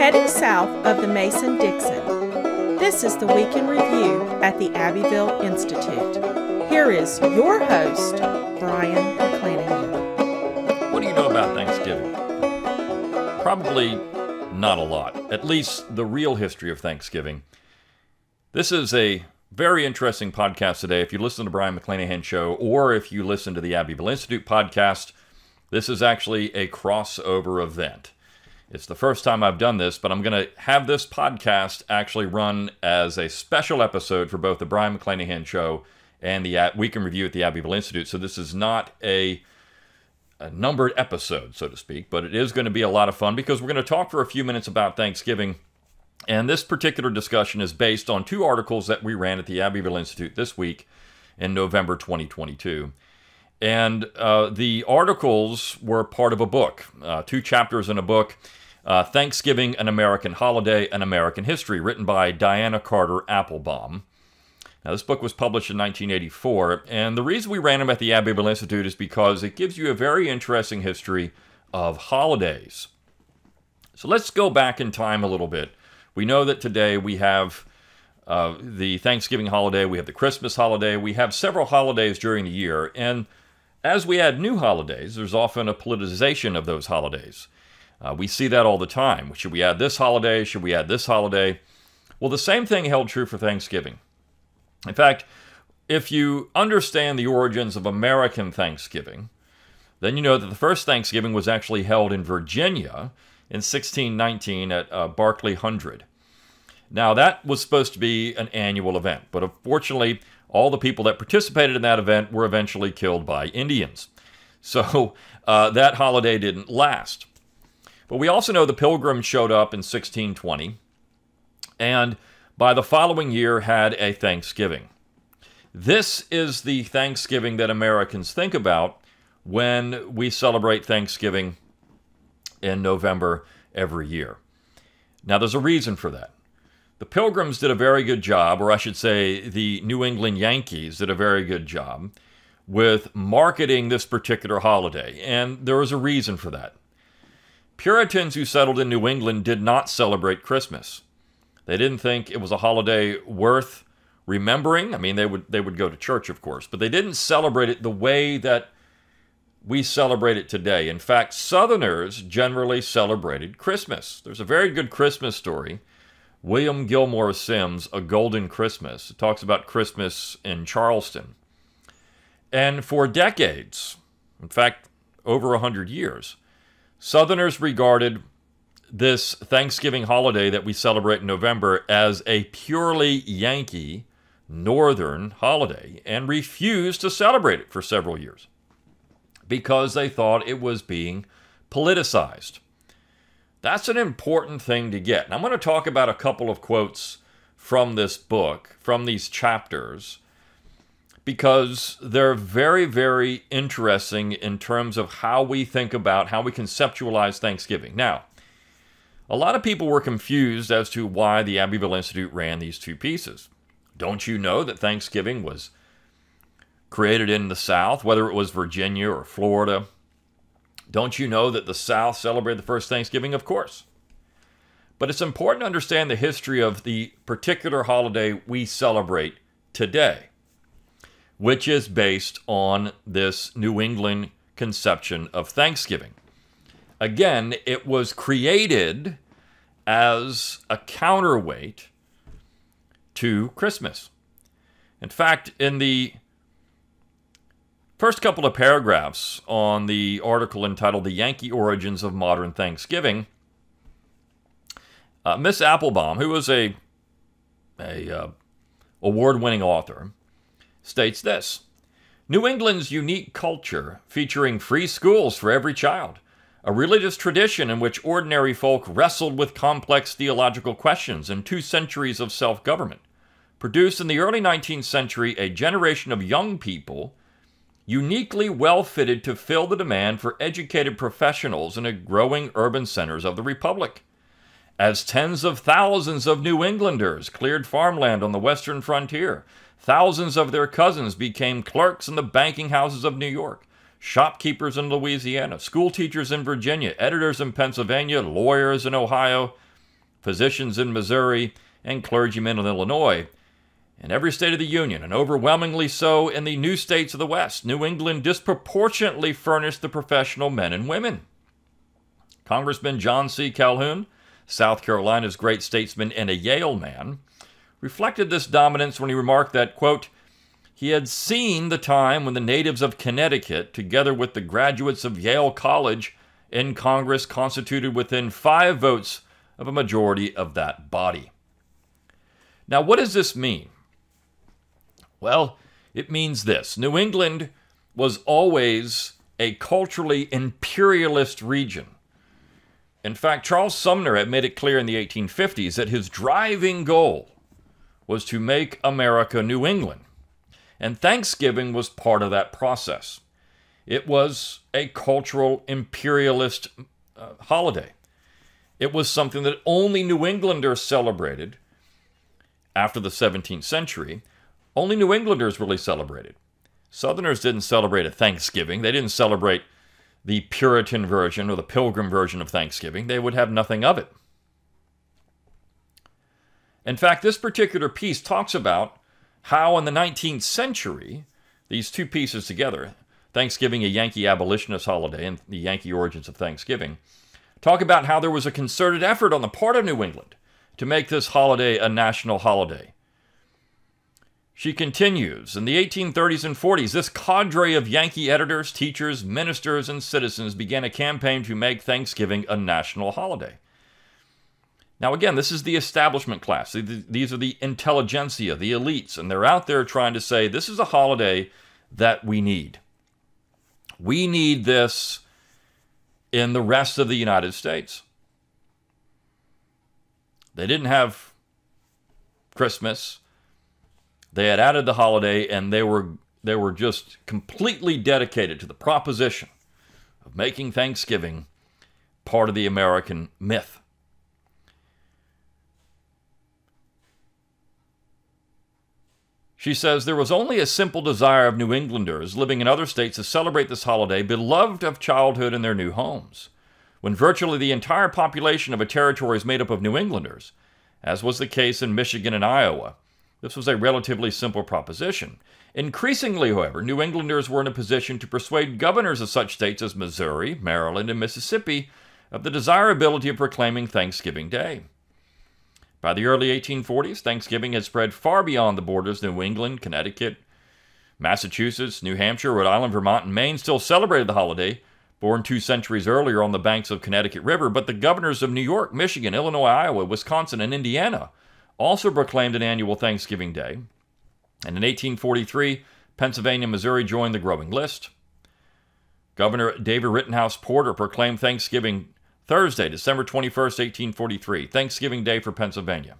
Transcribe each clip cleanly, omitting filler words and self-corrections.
Heading south of the Mason-Dixon, this is the Week in Review at the Abbeville Institute. Here is your host, Brian McClanahan. What do you know about Thanksgiving? Probably not a lot, at least the real history of Thanksgiving. This is a very interesting podcast today. If you listen to Brian McClanahan Show, or if you listen to the Abbeville Institute podcast, this is actually a crossover event. It's the first time I've done this, but I'm going to have this podcast actually run as a special episode for both the Brian McClanahan Show and the Week in Review at the Abbeville Institute. So this is not a numbered episode, so to speak, but it is going to be a lot of fun because we're going to talk for a few minutes about Thanksgiving. And this particular discussion is based on two articles that we ran at the Abbeville Institute this week in November 2022. And the articles were part of a book, two chapters in a book, Thanksgiving, An American Holiday, An American History, written by Diana Carter Applebaum. Now, this book was published in 1984, and the reason we ran them at the Abbeville Institute is because it gives you a very interesting history of holidays. So let's go back in time a little bit. We know that today we have the Thanksgiving holiday, we have the Christmas holiday, we have several holidays during the year, and as we add new holidays, there's often a politicization of those holidays. We see that all the time. Should we add this holiday? Should we add this holiday? Well, the same thing held true for Thanksgiving. In fact, if you understand the origins of American Thanksgiving, then you know that the first Thanksgiving was actually held in Virginia in 1619 at Barclay Hundred. Now, that was supposed to be an annual event, but unfortunately, all the people that participated in that event were eventually killed by Indians. So that holiday didn't last. But we also know the Pilgrims showed up in 1620, and by the following year had a Thanksgiving. This is the Thanksgiving that Americans think about when we celebrate Thanksgiving in November every year. Now, there's a reason for that. The Pilgrims did a very good job, or I should say the New England Yankees did a very good job with marketing this particular holiday, and there was a reason for that. Puritans who settled in New England did not celebrate Christmas. They didn't think it was a holiday worth remembering. I mean, they would go to church, of course, but they didn't celebrate it the way that we celebrate it today. In fact, Southerners generally celebrated Christmas. There's a very good Christmas story. William Gilmore Simms' A Golden Christmas. It talks about Christmas in Charleston. And for decades, in fact, over 100 years, Southerners regarded this Thanksgiving holiday that we celebrate in November as a purely Yankee Northern holiday and refused to celebrate it for several years because they thought it was being politicized. That's an important thing to get. And I'm going to talk about a couple of quotes from this book, from these chapters, because they're very, very interesting in terms of how we think about, how we conceptualize Thanksgiving. Now, a lot of people were confused as to why the Abbeville Institute ran these two pieces. Don't you know that Thanksgiving was created in the South, whether it was Virginia or Florida? Don't you know that the South celebrated the first Thanksgiving? Of course. But it's important to understand the history of the particular holiday we celebrate today, which is based on this New England conception of Thanksgiving. Again, it was created as a counterweight to Christmas. In fact, in the first couple of paragraphs on the article entitled The Yankee Origins of Modern Thanksgiving, Miss Applebaum, who was a award-winning author, states this: New England's unique culture, featuring free schools for every child, a religious tradition in which ordinary folk wrestled with complex theological questions, and 2 centuries of self-government, produced in the early 19th century a generation of young people uniquely well-fitted to fill the demand for educated professionals in the growing urban centers of the Republic. As tens of thousands of New Englanders cleared farmland on the western frontier, thousands of their cousins became clerks in the banking houses of New York, shopkeepers in Louisiana, school teachers in Virginia, editors in Pennsylvania, lawyers in Ohio, physicians in Missouri, and clergymen in Illinois. In every state of the Union, and overwhelmingly so in the new states of the West, New England disproportionately furnished the professional men and women. Congressman John C. Calhoun, South Carolina's great statesman and a Yale man, reflected this dominance when he remarked that, quote, he had seen the time when the natives of Connecticut, together with the graduates of Yale College in Congress, constituted within 5 votes of a majority of that body. Now, what does this mean? Well, it means this. New England was always a culturally imperialist region. In fact, Charles Sumner had made it clear in the 1850s that his driving goal was to make America New England. And Thanksgiving was part of that process. It was a cultural imperialist holiday. It was something that only New Englanders celebrated after the 17th century. Only New Englanders really celebrated. Southerners didn't celebrate a Thanksgiving. They didn't celebrate the Puritan version or the Pilgrim version of Thanksgiving. They would have nothing of it. In fact, this particular piece talks about how in the 19th century, these two pieces together, Thanksgiving, a Yankee abolitionist holiday, and the Yankee origins of Thanksgiving, talk about how there was a concerted effort on the part of New England to make this holiday a national holiday. She continues, in the 1830s and 40s, this cadre of Yankee editors, teachers, ministers, and citizens began a campaign to make Thanksgiving a national holiday. Now again, this is the establishment class. These are the intelligentsia, the elites, and they're out there trying to say, this is a holiday that we need. We need this in the rest of the United States. They didn't have Christmas. They had added the holiday, and they were just completely dedicated to the proposition of making Thanksgiving part of the American myth. She says, there was only a simple desire of New Englanders living in other states to celebrate this holiday, beloved of childhood in their new homes. When virtually the entire population of a territory is made up of New Englanders, as was the case in Michigan and Iowa, this was a relatively simple proposition. Increasingly, however, New Englanders were in a position to persuade governors of such states as Missouri, Maryland, and Mississippi of the desirability of proclaiming Thanksgiving Day. By the early 1840s, Thanksgiving had spread far beyond the borders. New England, Connecticut, Massachusetts, New Hampshire, Rhode Island, Vermont, and Maine still celebrated the holiday, born 2 centuries earlier on the banks of Connecticut River, but the governors of New York, Michigan, Illinois, Iowa, Wisconsin, and Indiana also proclaimed an annual Thanksgiving Day. And in 1843, Pennsylvania and Missouri joined the growing list. Governor David Rittenhouse Porter proclaimed Thanksgiving Thursday, December 21st, 1843, Thanksgiving Day for Pennsylvania.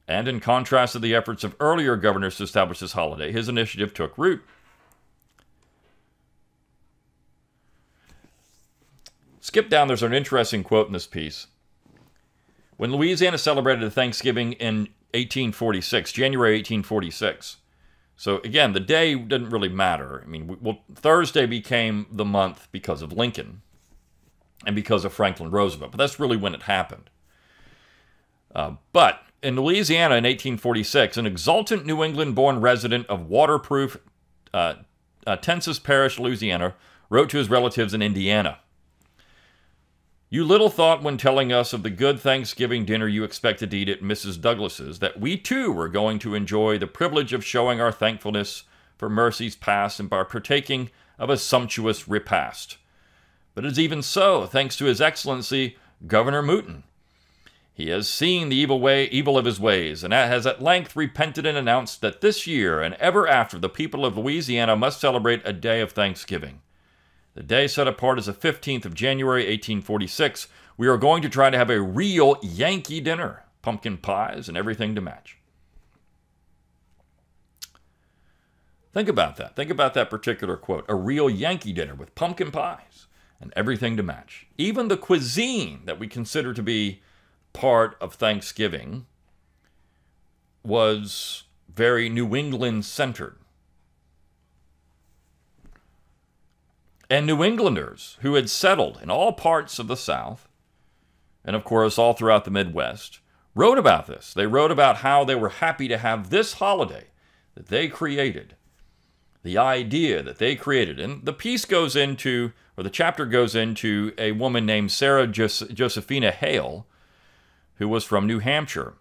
And in contrast to the efforts of earlier governors to establish this holiday, his initiative took root. Skip down, there's an interesting quote in this piece. When Louisiana celebrated Thanksgiving in 1846, January 1846, so again, the day didn't really matter. I mean, Thursday became the month because of Lincoln and because of Franklin Roosevelt, but that's really when it happened. But in Louisiana in 1846, an exultant New England-born resident of waterproof Tensas Parish, Louisiana, wrote to his relatives in Indiana, "You little thought when telling us of the good Thanksgiving dinner you expected to eat at Mrs. Douglas's that we too were going to enjoy the privilege of showing our thankfulness for mercies past and by partaking of a sumptuous repast. But it is even so, thanks to His Excellency Governor Mouton. He has seen the evil of his ways, and has at length repented and announced that this year and ever after the people of Louisiana must celebrate a day of Thanksgiving. The day set apart is the 15th of January, 1846. We are going to try to have a real Yankee dinner, pumpkin pies and everything to match." Think about that. Think about that particular quote. A real Yankee dinner with pumpkin pies and everything to match. Even the cuisine that we consider to be part of Thanksgiving was very New England-centered. And New Englanders who had settled in all parts of the South, and of course all throughout the Midwest, wrote about this. They wrote about how they were happy to have this holiday that they created, the idea that they created. And the piece goes into, or the chapter goes into, a woman named Sarah Josephina Hale, who was from New Hampshire,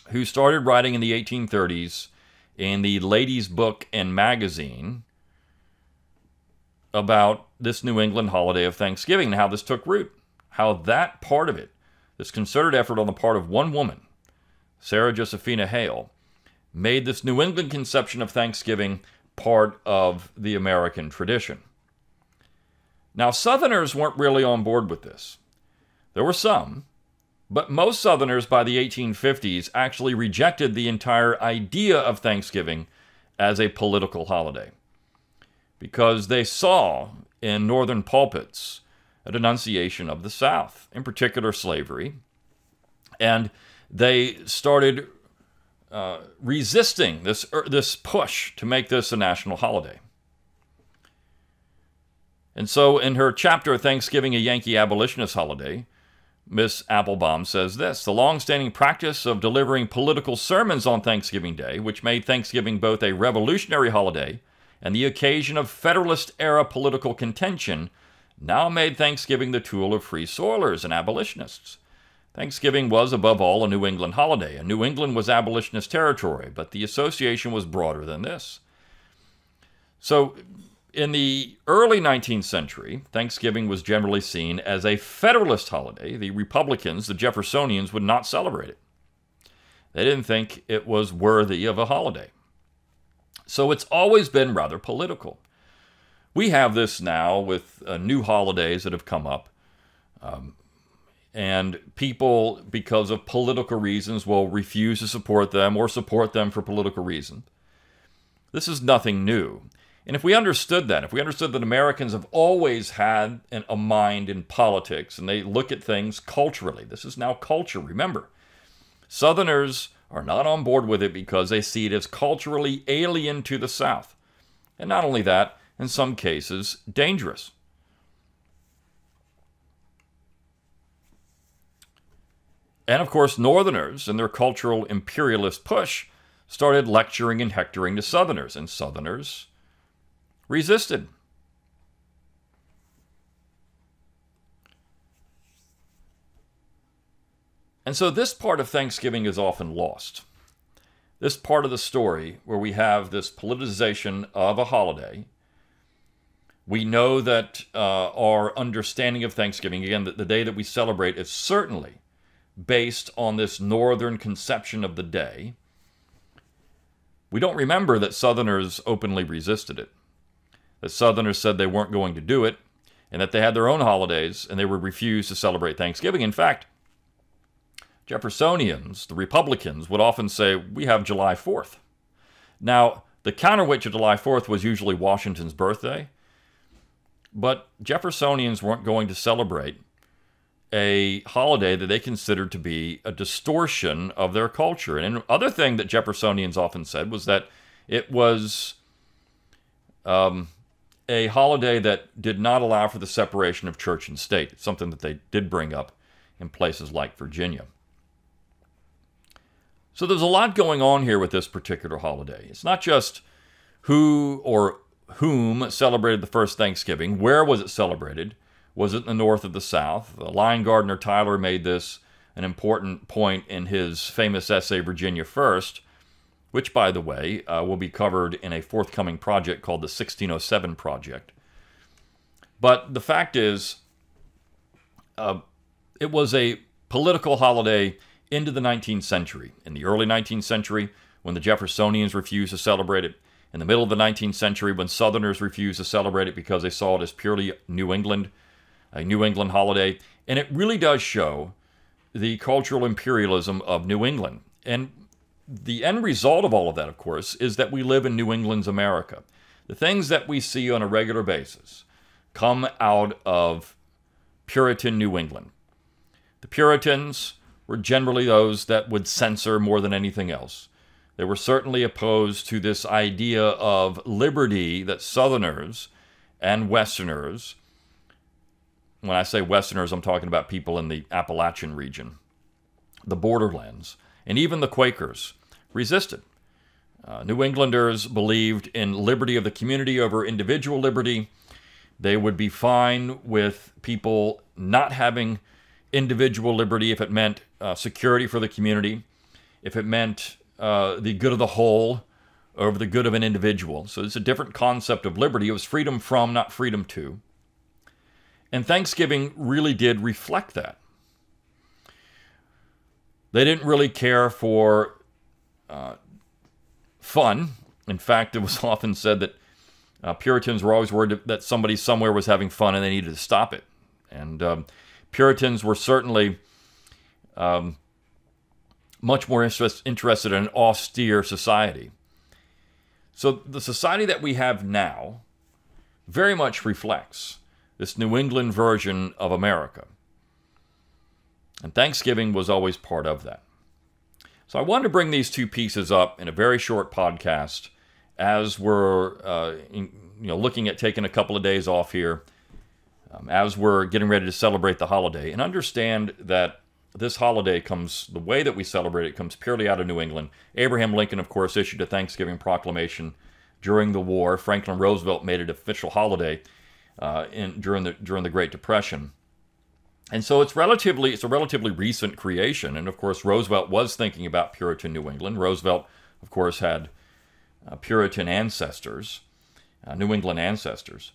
who started writing in the 1830s in the Ladies' Book and Magazine about this New England holiday of Thanksgiving and how this took root, how that part of it, this concerted effort on the part of one woman, Sarah Josephina Hale, made this New England conception of Thanksgiving part of the American tradition. Now, Southerners weren't really on board with this. There were some, but most Southerners by the 1850s actually rejected the entire idea of Thanksgiving as a political holiday, because they saw in Northern pulpits a denunciation of the South, in particular slavery, and they started resisting this push to make this a national holiday. And so in her chapter, Thanksgiving, a Yankee Abolitionist Holiday, Miss Applebaum says this: the long-standing practice of delivering political sermons on Thanksgiving Day, which made Thanksgiving both a revolutionary holiday and the occasion of Federalist-era political contention, now made Thanksgiving the tool of free soilers and abolitionists. Thanksgiving was, above all, a New England holiday, and New England was abolitionist territory, but the association was broader than this. So, in the early 19th century, Thanksgiving was generally seen as a Federalist holiday. The Republicans, the Jeffersonians, would not celebrate it. They didn't think it was worthy of a holiday. So it's always been rather political. We have this now with new holidays that have come up. And people, because of political reasons, will refuse to support them or support them for political reasons. This is nothing new. And if we understood that, if we understood that Americans have always had a mind in politics and they look at things culturally, this is now culture, remember. Southerners are not on board with it because they see it as culturally alien to the South. And not only that, in some cases, dangerous. And of course, Northerners, in their cultural imperialist push, started lecturing and hectoring to Southerners, and Southerners resisted. And so this part of Thanksgiving is often lost. This part of the story where we have this politicization of a holiday. We know that our understanding of Thanksgiving, again, that the day that we celebrate, is certainly based on this northern conception of the day. We don't remember that Southerners openly resisted it, that Southerners said they weren't going to do it, and that they had their own holidays, and they would refuse to celebrate Thanksgiving. In fact, Jeffersonians, the Republicans, would often say, we have July 4th. Now, the counterweight to July 4th was usually Washington's birthday, but Jeffersonians weren't going to celebrate a holiday that they considered to be a distortion of their culture. And another thing that Jeffersonians often said was that it was a holiday that did not allow for the separation of church and state. It's something that they did bring up in places like Virginia. So there's a lot going on here with this particular holiday. It's not just who or whom celebrated the first Thanksgiving. Where was it celebrated? Was it in the north or the south? Lion Gardner Tyler made this an important point in his famous essay, Virginia First, which, by the way, will be covered in a forthcoming project called the 1607 Project. But the fact is, it was a political holiday into the 19th century. In the early 19th century, when the Jeffersonians refused to celebrate it. In the middle of the 19th century, when Southerners refused to celebrate it because they saw it as purely New England, a New England holiday. And it really does show the cultural imperialism of New England. And the end result of all of that, of course, is that we live in New England's America. The things that we see on a regular basis come out of Puritan New England. The Puritans were generally those that would censor more than anything else. They were certainly opposed to this idea of liberty that Southerners and Westerners, when I say Westerners, I'm talking about people in the Appalachian region, the borderlands, and even the Quakers resisted. New Englanders believed in liberty of the community over individual liberty. They would be fine with people not having individual liberty if it meant security for the community, if it meant the good of the whole over the good of an individual. So it's a different concept of liberty. It was freedom from, not freedom to. And Thanksgiving really did reflect that. They didn't really care for fun. In fact, it was often said that Puritans were always worried that somebody somewhere was having fun and they needed to stop it. And Puritans were certainly much more interested in an austere society. So the society that we have now very much reflects this New England version of America. And Thanksgiving was always part of that. So I wanted to bring these two pieces up in a very short podcast as we're looking at taking a couple of days off here, as we're getting ready to celebrate the holiday, and understand that this holiday the way that we celebrate it comes purely out of New England. Abraham Lincoln, of course, issued a Thanksgiving proclamation during the war. Franklin Roosevelt made it an official holiday during the Great Depression. And so it's a relatively recent creation. And of course, Roosevelt was thinking about Puritan New England. Roosevelt, of course, had Puritan ancestors, New England ancestors.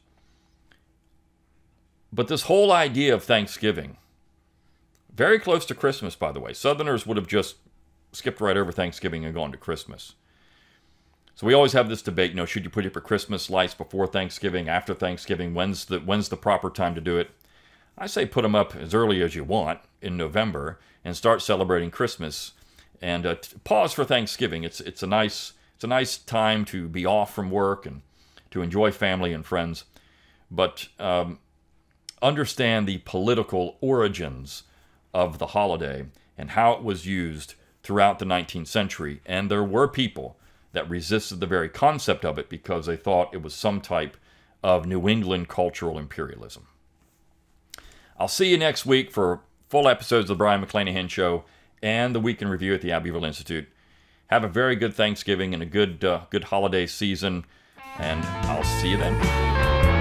But this whole idea of Thanksgiving, very close to Christmas, by the way. Southerners would have just skipped right over Thanksgiving and gone to Christmas. So we always have this debate, should you put up your Christmas lights before Thanksgiving, after Thanksgiving? When's the proper time to do it? I say put them up as early as you want in November and start celebrating Christmas, and pause for Thanksgiving. It's a nice time to be off from work and to enjoy family and friends, but understand the political origins of the holiday and how it was used throughout the 19th century. And there were people that resisted the very concept of it because they thought it was some type of New England cultural imperialism. I'll see you next week for full episodes of the Brian McClanahan Show and the Week in Review at the Abbeville Institute. Have a very good Thanksgiving and a good holiday season, and I'll see you then.